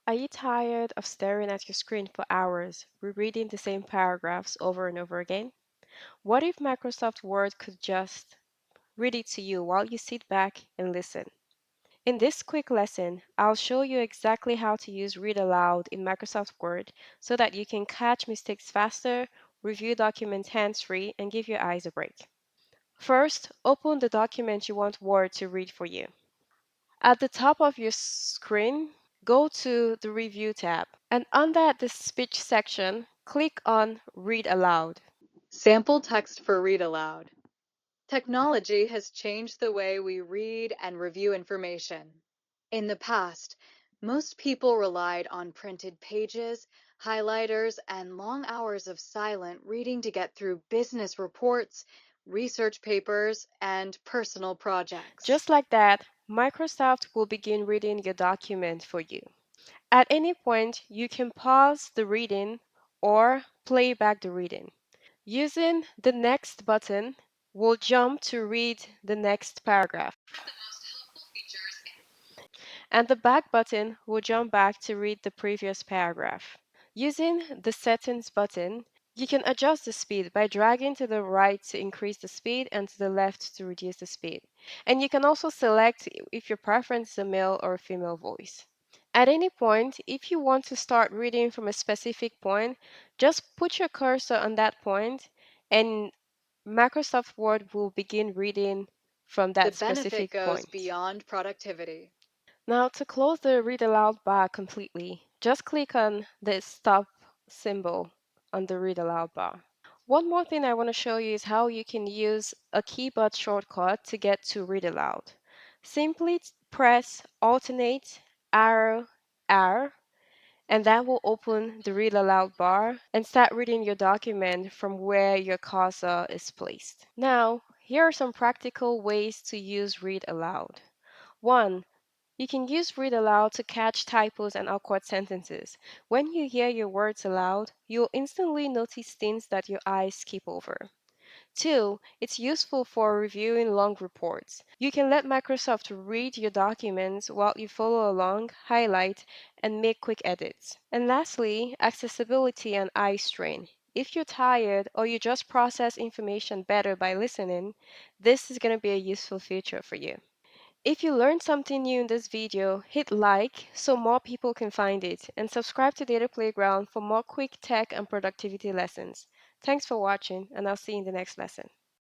Are you tired of staring at your screen for hours, rereading the same paragraphs over and over again? What if Microsoft Word could just read it to you while you sit back and listen? In this quick lesson, I'll show you exactly how to use Read Aloud in Microsoft Word so that you can catch mistakes faster, review documents hands-free, and give your eyes a break. First, open the document you want Word to read for you. At the top of your screen, go to the Review tab, and under the Speech section, click on Read Aloud. Sample text for Read Aloud. Technology has changed the way we read and review information. In the past, most people relied on printed pages, highlighters, and long hours of silent reading to get through business reports, research papers, and personal projects. Just like that, Microsoft will begin reading your document for you. At any point, you can pause the reading or play back the reading. Using the Next button, we'll jump to read the next paragraph. And the Back button will jump back to read the previous paragraph. Using the Settings button, you can adjust the speed by dragging to the right to increase the speed and to the left to reduce the speed. And you can also select if your preference is a male or a female voice. At any point, if you want to start reading from a specific point, just put your cursor on that point and Microsoft Word will begin reading from The that benefit specific goes point. beyond productivity. Now to close the Read Aloud bar completely, just click on the stop symbol on the Read Aloud bar. One more thing I want to show you is how you can use a keyboard shortcut to get to Read Aloud. Simply press alternate arrow R and that will open the Read Aloud bar and start reading your document from where your cursor is placed. Now, here are some practical ways to use Read Aloud. 1. You can use Read Aloud to catch typos and awkward sentences. When you hear your words aloud, you'll instantly notice things that your eyes skip over. 2. It's useful for reviewing long reports. You can let Microsoft read your documents while you follow along, highlight, and make quick edits. And lastly, accessibility and eye strain. If you're tired or you just process information better by listening, this is going to be a useful feature for you. If you learned something new in this video, hit like so more people can find it, and subscribe to Data Playground for more quick tech and productivity lessons. Thanks for watching, and I'll see you in the next lesson.